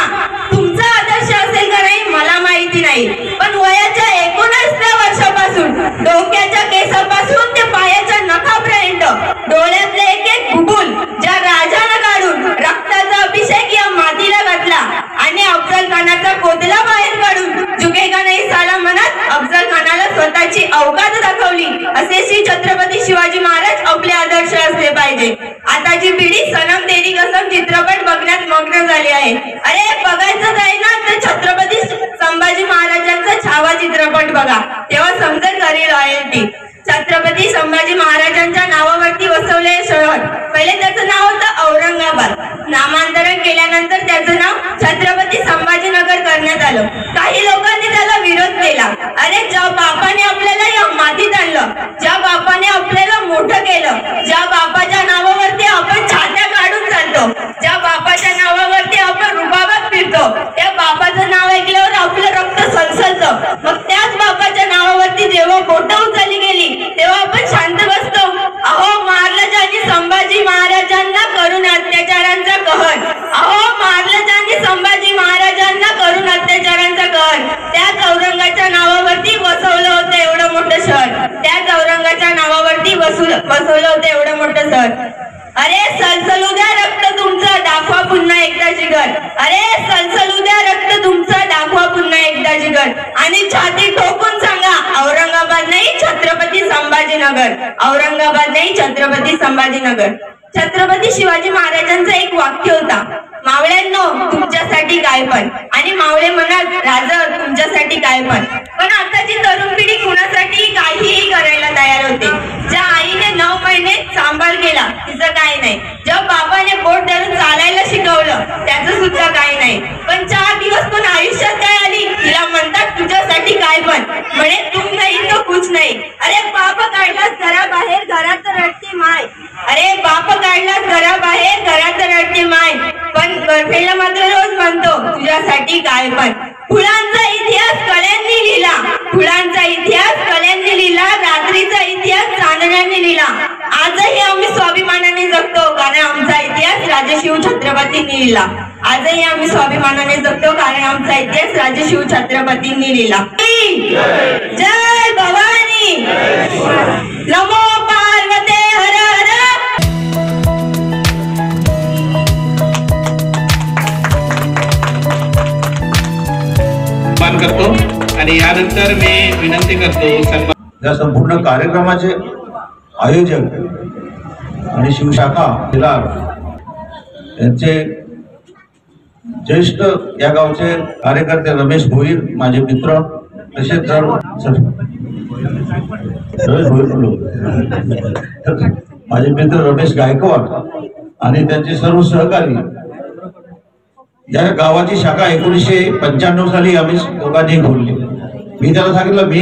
तुमचा आदर्श असेल का नाही मला माहिती नाही, पण वयाच्या 19व्या वर्षापासून डोक्याच्या केसापासून ते पायाच्या नखापर्यंत डोळ्यातले एक एक बुबुल ज्या राजानं काढून रक्ताचा अभिषेक या मातीला घातला आणि अफजल खानाचा कोतला बाहेर काढून झुकेगा नाही साला म्हणत अफजल खानाला स्वतःची अवकात दाखवली, असे श्री छत्रपती शिवाजी महाराज आपले आदर्श असले पाहिजे. आताची पिढी सनम तेरी कसम चित्रपट बघण्यात मग्न झाली आहे. अरे बघायचं आहे ना तर छत्रपती संभाजी महाराजांचा छावा चित्रपट बघा, तेव्हा समजेल खरी लॉयल्टी. छत्रपती संभाजी महाराजांच्या नावावरती वसवले शहर, पहिले त्याचं नाव होतं औरंगाबाद. नामांतरण केल्यानंतर त्याचं नाव छत्रपती संभाजीनगर करण्यात आलं. काही लोकांनी त्याला विरोध केला. अरे ज्या बापाने आपल्याला या मातीत आणलं, ज्या बापाने आपल्याला मोठं केलं, ज्या बापाच्या नावावरती आपण छात्या काढून चालतो, ज्या बापाच्या नावावरती आपण रुबाबात फिरतो, त्या बापाचं नाव ऐकल्यावर आपलं रक्त सलसलतं. मग त्याच बापाच्या नावावरती जेव्हा बोटं उचलली गेली तेव्हा आपण शांत बसतो. अहो मारलं ज्यांनी संभाजी महाराजांना करून अत्याचारांचा कहर, अहो मारलं ज्यांनी संभाजी महाराजांना करून अत्याचारांचा कहर, त्याच औरंगाच्या नावावरती बसवलं होतं एवढं मोठं शहर, त्याच औरंगाच्या नावावरती बसवलं होतं एवढं मोठं शहर. अरे सलसलू द्या पुन्हा एकदा जिगर. अरे सलसलू द्या रक्त तुमचं, दाखवा पुन्हा एकदा जिगर. आणि छाती ठोकून सांगा, औरंगाबाद नाही छत्रपती संभाजीनगर, औरंगाबाद नाही छत्रपती संभाजीनगर. छत्रपती शिवाजी महाराजांचं एक वाक्य होता, मावळ्यांनो तुमच्यासाठी काय पण. आणि मावळे म्हणाल, राजा तुमच्यासाठी काय पण. पण आताची तरुण पिढी कुणासाठी काहीही करायला तयार होते. ज्या आईने 9 महिने सांभाळ केला तिचं काय नाही, जेव्हा बाबाने बोट धरून चालायला शिकवलं त्याचं सुद्धा काय नाही. पण 4 दिवस पण आयुष्यात काय आली, तिला म्हणतात तुझ्यासाठी काय पण. म्हणे तुम नाही तो कुछ नाही. अरे बाप काढलास घराबाहेर, घरात रडते माय. अरे बाप काढलास घराबाहेर, घरात रडते माय. पण गर्लफ्रेंडला मात्र रोज म्हणतो तुझ्यासाठी काय पण. फुलांचा इतिहास कळ्यांनी लिहिला, फुलांचा इतिहास कळ्यांनी लिहिला, रात्रीचा इतिहास चांदण्याने लिहिला. आजही आम्ही स्वाभिमानाने जगतो कारण आमचा इतिहास राजशिव छत्रपतींनी लिहिला. आजही आम्ही स्वाभिमानाने जगतो कारण आमचा इतिहास राजशिव छत्रपतींनी लिहिला. जय भवानी, नमो पार्वते हर हर. करतो आणि यानंतर मी विनंती करतो या संपूर्ण कार्यक्रमाचे आयोजक आणि शिवशाखा शिलार यांचे ज्येष्ठ या गावचे कार्यकर्ते रमेश भोईर माझे मित्र, तसेच माझे मित्र रमेश गायकवाड आणि त्यांचे सर्व सहकारी. या गावाची शाखा 1995 साली आम्ही दोघांनी खोलली. मी त्याला सांगितलं मी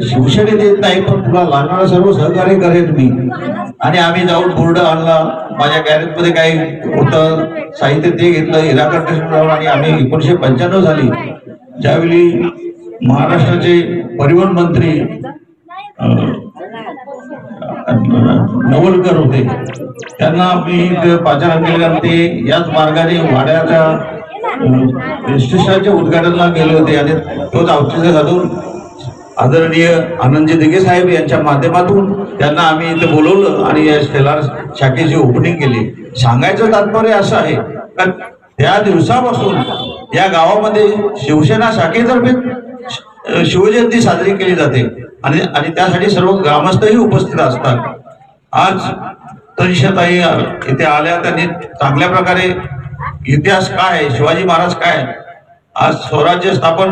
शिवसेनेत येत नाही पण तुला लागणारं सर्व सहकार्य करेन मी. आणि आम्ही जाऊन बोर्ड आणला, माझ्या गॅरेजमध्ये काही होतं साहित्य ते घेतलं, हिरा कंटेशन जाऊन. आणि आम्ही 1995 साली ज्यावेळी महाराष्ट्राचे परिवहन मंत्री नवलकर होते त्यांना मी पाचारण केलं. ते याच मार्गाने वाड्याच्या स्टेशनच्या उद्घाटनाला गेले होते आणि तोच औचित्य साधून आदरणीय आनंदजी दिघे साहेब यांच्या माध्यमातून त्यांना आम्ही इथे बोलवलं आणि या शेलार शाखेची ओपनिंग केली. सांगायचं तात्पर्य असं आहे का त्या दिवसापासून या गावामध्ये शिवसेना शाखेतर्फे शिवजयंती साजरी केली जाते आणि त्यासाठी सर्व ग्रामस्थही उपस्थित असतात. आज तनिषाताई इथे आल्या, त्यांनी चांगल्या प्रकारे इतिहास काय आहे, शिवाजी महाराज काय, आज स्वराज्य स्थापन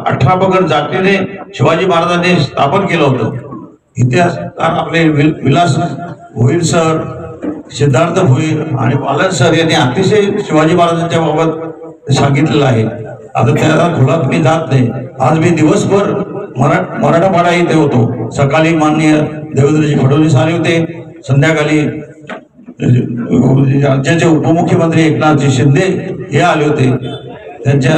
18 पगड जातीने शिवाजी महाराजांनी स्थापन केलं होतं. इतिहासकार आपले विलास भोईर सर, सिद्धार्थ भोईर आणि पालन सर यांनी अतिशय शिवाजी महाराजांच्या बाबत सांगितलेलं आहे. आता त्याला खोलात मी जात नाही. आज मी दिवसभर मराठापाडा इथे होतो. सकाळी माननीय देवेंद्रजी फडणवीस आले होते, संध्याकाळी राज्याचे उपमुख्यमंत्री एकनाथजी शिंदे हे आले होते. त्यांच्या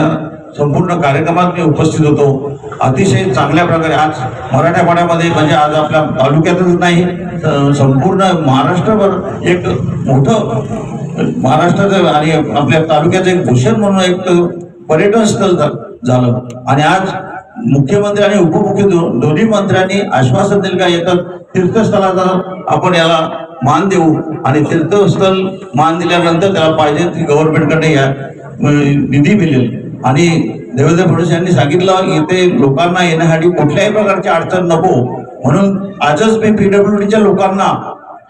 संपूर्ण कार्यक्रमात मी उपस्थित होतो. अतिशय चांगल्या प्रकारे आज मराठापाड्यामध्ये म्हणजे आज आपल्या तालुक्यातच नाही संपूर्ण महाराष्ट्रभर एक मोठं महाराष्ट्राचं आणि आपल्या तालुक्याचं एक भूषण म्हणून एक पर्यटन स्थळ झालं. आणि आज मुख्यमंत्री आणि उपमुख्यमंत्री दोन्ही मंत्र्यांनी आश्वासन दिलं का येतात तीर्थस्थळाचा आपण याला मान देऊ आणि तीर्थस्थळ मान दिल्यानंतर त्याला पाहिजे ती गव्हर्नमेंटकडे या निधी मिळेल. आणि देवेंद्र फडणवीस यांनी सांगितलं इथे लोकांना येण्यासाठी कुठल्याही प्रकारची अडचण नको म्हणून आजच मी PWDच्या लोकांना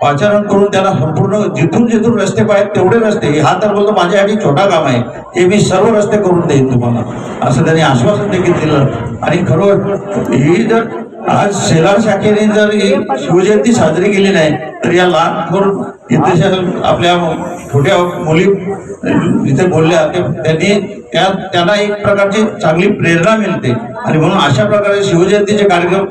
पाचारण करून त्याला संपूर्ण जिथून रस्ते पाहिजे तेवढे रस्ते, हा तर बोलतो माझ्यासाठी छोटा काम आहे, हे मी सर्व रस्ते करून देईन तुम्हाला, असं त्यांनी आश्वासन देखील दिलं. आणि खरोखर ही जर आज शेलार शाखेने जर ही शिवजयंती साजरी केली नाही तर या लहान इथे आपल्या छोट्या मुली इथे बोलल्या त्यांना एक प्रकारची चांगली प्रेरणा मिळते. आणि म्हणून अशा प्रकारे शिवजयंतीचे कार्यक्रम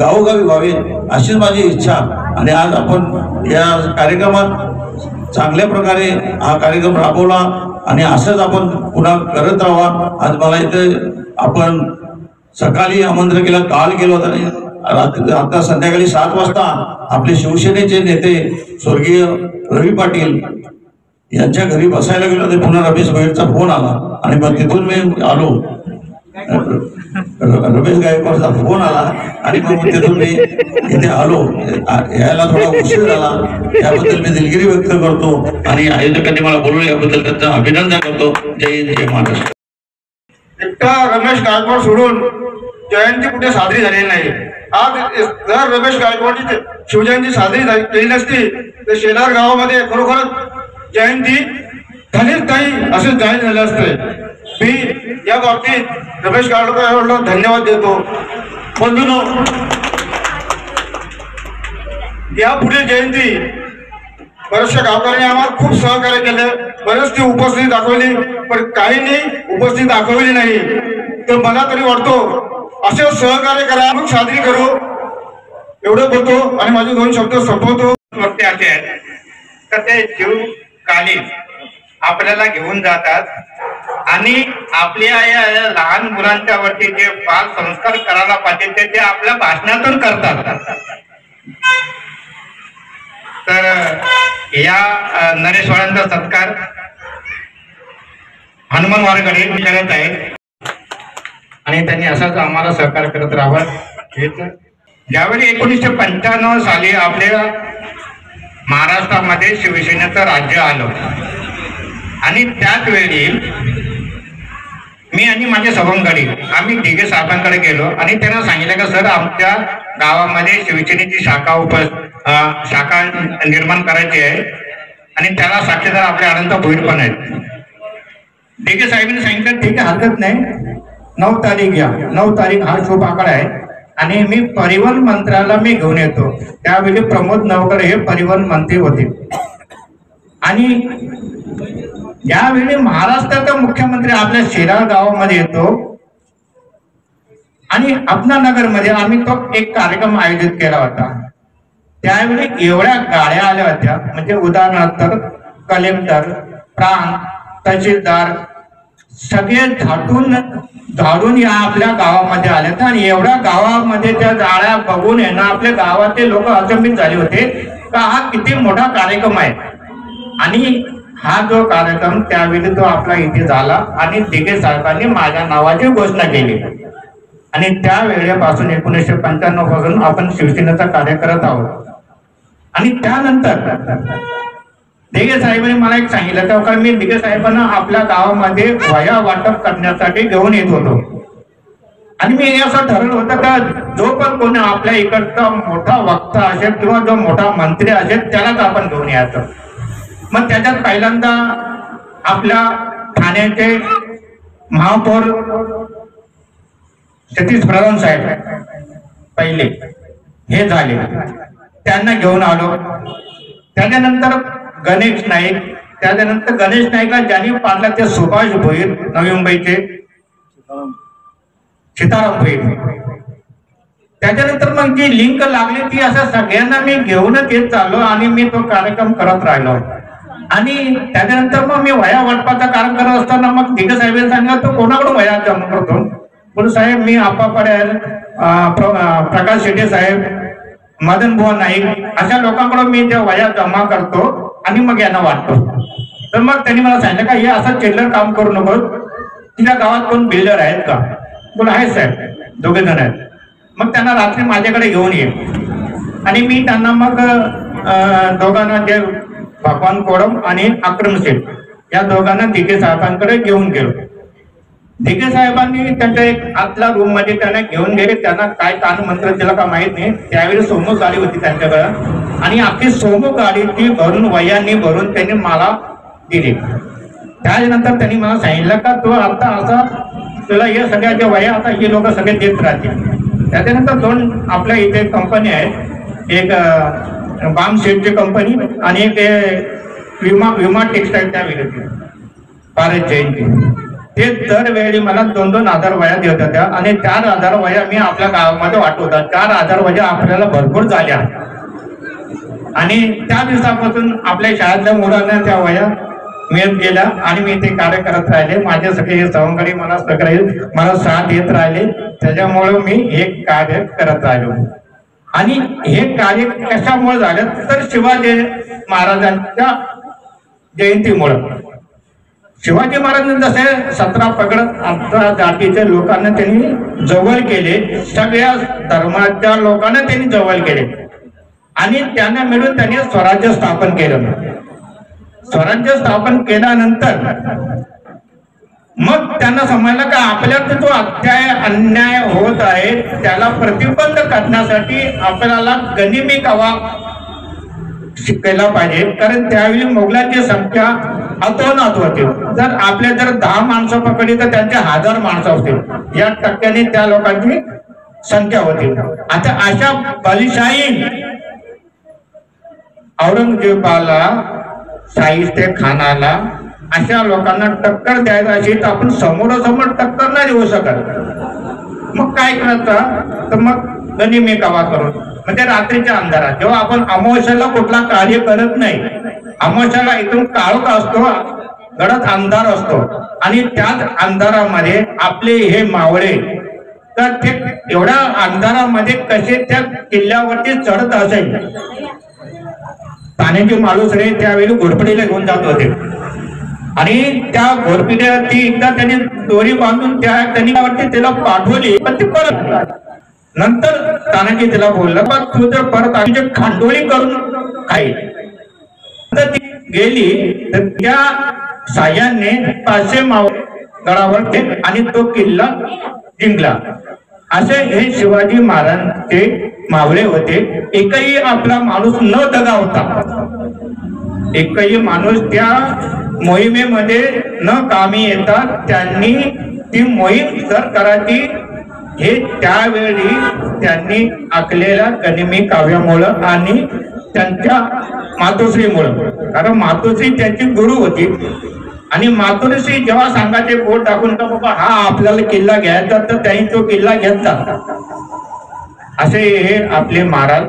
गावोगावी व्हावे अशीच माझी इच्छा. आणि आज आपण या कार्यक्रमात चांगल्या प्रकारे हा कार्यक्रम राबवला आणि असंच आपण पुन्हा करत राहावा. आज मला इथे आपण सकाळी आमंत्रण केलं, काल केलं होतं, आता संध्याकाळी 7 वाजता आपले शिवसेनेचे नेते स्वर्गीय रवी पाटील यांच्या घरी बसायला गेलो तर पुन्हा रमेश भोईरचा फोन आला आणि मग तिथून मी आलो. रमेश गायकवाडचा फोन आला आणि मग तिथून मी इथे आलो, यायला थोडा उशीर झाला याबद्दल मी दिलगिरी व्यक्त करतो आणि आयोजकांनी मला बोलवलं याबद्दल त्यांचं अभिनंदन करतो. जय हिंद, जय महाराष्ट्र. एकटा रमेश गायकवाड सोडून जयंती कुठे साजरी झालेली नाही. आज जर रमेश गायकवाडची शिवजयंती साजरी केली नसती तर शेलार गावामध्ये खरोखरच जयंती झालीच नाही असे जाहीर झाले असते. मी या बाबतीत रमेश गायकवाडला धन्यवाद देतो. बंधूंनो, यापुढे जयंती बऱ्याचशा गावकऱ्यांनी आम्हाला खूप सहकार्य केलं, बरेच ती उपस्थिती दाखवली, पण काहींनी उपस्थिती दाखवली नाही. तर मला तरी वाटतो असे सहकार्य करा, मग साजरी करू. एवढं बोलतो आणि माझे 2 शब्द संपवतो. वक्ते असे आहेत तर ते जीवकालीन आपल्याला घेऊन जातात आणि आपल्या या लहान मुलांच्या वरती जे बाल संस्कार करायला पाहिजे ते आपल्या भाषणातून करतात. तर या नरेशवाळांचा सत्कार हनुमान वारगडे करत आहेत आणि त्यांनी असाच आम्हाला सहकार्य करत राहावं. ज्यावेळी 1995 साली आपल्या महाराष्ट्रामध्ये शिवसेनेचं राज्य आलं आणि त्याच वेळी मी आणि माझे सवंगडी आम्ही दिघे साहेबांकडे गेलो आणि त्यांना सांगितलं की सर आमच्या गावामध्ये शिवसेनेची शाखा निर्माण करायची आहे आणि त्याला साक्षीदार आपले अनंत भोईर पण आहेत. दिघे साहेबांनी सांगितलं ठीक आहे, हरकत नाही, 9 तारीख घ्या. 9 तारीख हा शुभ आकडा आहे आणि मी परिवहन मंत्र्याला मी घेऊन येतो. त्यावेळी प्रमोद नवकर हे परिवहन मंत्री होते आणि यावेळी महाराष्ट्राचा मुख्यमंत्री आपल्या शेलार गावामध्ये येतो आणि अपना नगर मध्ये आम्ही तो एक कार्यक्रम आयोजित केला होता. त्यावेळी एवढ्या गाड्या आल्या होत्या, म्हणजे उदाहरणार्थ कलेक्टर, प्रांत, तहसीलदार सगळे झाडून या आपल्या गावामध्ये आले आणि एवढ्या गावामध्ये त्या गाड्या बघून आहे ना आपल्या गावाचे लोक अचंबित झाले होते का हा किती मोठा कार्यक्रम आहे. आणि हा जो कार्यक्रम त्यावेळी तो आपला इथे झाला आणि दिघे साहेबांनी माझ्या नावाची घोषणा केली आणि त्या वेळेपासून 1995 पासून आपण शिवसेनेचा कार्य करत आहोत. आणि त्यानंतर दिघे साहेबांनी मला एक सांगितलं का मी दिघे साहेबांना आपल्या गावामध्ये वह्या वाटप करण्यासाठी घेऊन येत होतो आणि मी असं ठरवलं होतं का जो पण कोणी आपल्या इकडचा मोठा वक्ता असेल किंवा जो मोठा मंत्री असेल त्यालाच आपण घेऊन यायचं. मग त्याच्यात पहिल्यांदा आपल्या ठाण्याचे महापौर सतीश प्रधान साहेब पहिले हे झाले, त्यांना घेऊन आलो. त्याच्यानंतर गणेश नाईक, त्याच्यानंतर गणेश नाईकला ज्यांनी पाडला ते सुभाष भोईर नवी मुंबईचे, सीताराम भोईर. त्याच्यानंतर मग जी लिंक लागली ती असं सगळ्यांना मी घेऊनच येत चाललो आणि मी तो कार्यक्रम करत राहिलो. आणि त्याच्यानंतर मग मी वह्या वाटपाचा कार्यक्रम करत असताना मग दिघे साहेबांनी सांगितलं तो कोणाकडून वह्या जमा करतो. बोल साहेब मी आप्पा पडेल, प्रकाश शेट्टे साहेब, मदन बुवा नाईक अशा लोकांकडून मी त्या वह्या जमा करतो आणि मग यांना वाटतो. तर मग त्यांनी मला सांगितलं का हे असं चिल्लर काम करू नको, तिच्या गावात कोण बिल्डर आहेत का. बोल आहेत साहेब, 2 जण आहेत. मग त्यांना रात्री माझ्याकडे घेऊन ये आणि मी त्यांना मग दोघांना जे भगवान कोडम आणि अक्रम शेठ या दोघांना दिघे साहेबांकडे घेऊन गेलो. दिघे साहेबांनी त्यांच्या एक आतला रूम मध्ये त्यांना घेऊन गेले. त्यांना काय कान मंत्र दिला का माहित नाही. त्यावेळी सोमू गाडी होती त्यांच्याकडे आणि आपली सोमू गाडी ती भरून वह्यांनी भरून त्यांनी मला दिली. त्यानंतर त्यांनी मला सांगितलं का तो आता असा तुला हे सगळ्याच्या वह्या आता हे लोक सगळे देत राहतील. त्याच्यानंतर 2 आपल्या इथे कंपनी आहेत, एक बाम शेटची कंपनी आणि एक विमा टेक्सटाईल त्यावेळी पारस जयंती. ते दरवेळी मला 2-2 हजार वह्या देत होत्या आणि 4,000 वह्या मी आपल्या गावामध्ये वाटवतात. 4,000 वह्या आपल्याला भरपूर झाल्या आणि त्या दिवसापासून आपल्या शाळेतल्या मुलांना त्या वह्या मिळत गेल्या आणि मी ते कार्य करत राहिले. माझे सगळे हे सवंगडी मला साथ देत राहिले, त्याच्यामुळे मी हे कार्य करत राहिलो. आणि हे कार्य कशामुळे झालं तर शिवाजी महाराजांच्या जयंतीमुळे. शिवाजी महाराजांनी जसे 17 पगड 18 जातीच्या लोकांना त्यांनी जवळ केले, सगळ्या धर्माच्या लोकांना त्यांनी जवळ केले आणि त्यांना मिळून त्यांनी स्वराज्य स्थापन केलं. स्वराज्य स्थापन केल्यानंतर मग त्यांना समजलं का आपल्यात जो अन्याय होत आहे त्याला प्रतिबंध करण्यासाठी आपल्याला गनिमी कावा शिकायला पाहिजे. कारण त्यावेळी मोगलांची संख्या अतोनात होती. जर आपले जर 10 माणसं पकडली तर त्यांचे 1000 माणसं होतील. या टक्क्याने त्या लोकांची संख्या होती. आता अशा बलिशाही औरंगजेबाला, शाहिस्ते खानाला अशा लोकांना टक्कर द्यायला अशी तर आपण समोरासमोर टक्कर नाही देऊ शकत. मग काय करायचं तर मग गनिमी कावा करून म्हणजे रात्रीच्या अंधारात जेव्हा आपण अमावस्याला कुठला कार्य करत नाही, अमावस्याला एकदम काळोख असतो, गडद अंधार असतो आणि त्याच अंधारामध्ये आपले हे मावळे तर ते एवढ्या अंधारामध्ये कसे त्या किल्ल्यावरती चढत असेल. पाण्याची मालूसरे त्यावेळी घोरपडीला घेऊन जात होते आणि त्या घोरपडीवरती एकदा त्यांनी दोरी बांधून त्यांनी त्याला पाठवली, पण ते परत नंतर तानाजी तिला बोललं बघ तू जर परत आली खांडोळी करून खाईल तर ती गेली तर त्या साह्याने 500 मावळे गडावर आणि तो किल्ला जिंकला. असे हे शिवाजी महाराजांचे मावळे होते. एकही आपला माणूस न दगावता, एकही माणूस त्या मोहिमेमध्ये न कामी येता त्यांनी ती मोहीम सर करायची हे त्यावेळी त्यांनी आखलेल्या गनिमी काव्यामुळं आणि त्यांच्या मातोश्रीमुळं. कारण मातोश्री त्यांची गुरु होती आणि मातोश्री जेव्हा सांगायचे बोट टाकून तर बाबा हा आपल्याला किल्ला घ्यायचा तर त्यांनी तो किल्ला घेतला. असे हे आपले महाराज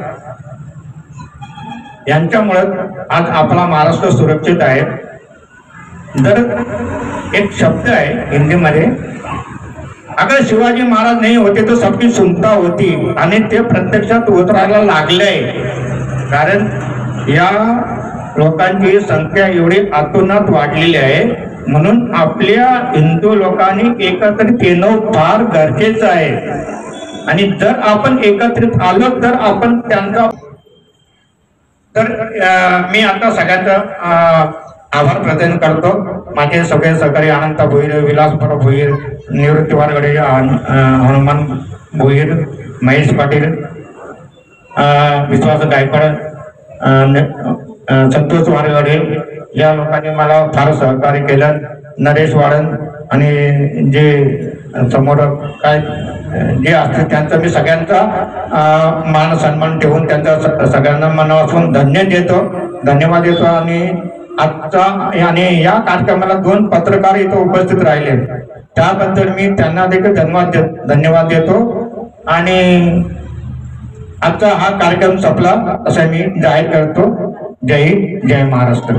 यांच्यामुळं आज आपला महाराष्ट्र सुरक्षित आहे. जर एक शब्द आहे हिंदीमध्ये, अगर शिवाजी महाराज नाही होते तो सबकी सुनता होती आणि ते प्रत्यक्षात उतरायला लागले. कारण या लोकांची संख्या एवढी अतोनात वाढलेली आहे म्हणून आपल्या हिंदू लोकांनी एकत्रित येणं फार गरजेचं आहे. आणि जर आपण एकत्रित आलो तर आपण त्यांचा तर मी आता सगळ्यांचा आभार प्रदान करतो. माझे सगळे सहकारी अनंत भोईर, विलासपर भोईर, निवृत्ती वारगडे, हनुमान भोईर, महेश पाटील, विश्वास गायकवाड, संतोष वारगडे या लोकांनी मला फार सहकार्य केलं. नरेश वाळन आणि जे समोर काय जे असते त्यांचा मी सगळ्यांचा मान सन्मान ठेवून त्यांचा सगळ्यांना मनापासून धन्यवाद देतो. आणि आजचा आणि या कार्यक्रमाला 2 पत्रकार इथे उपस्थित राहिले त्याबद्दल मी त्यांना देखील धन्यवाद देतो. आणि आजचा हा कार्यक्रम संपला असं मी जाहीर करतो. जय हिंद, जय महाराष्ट्र.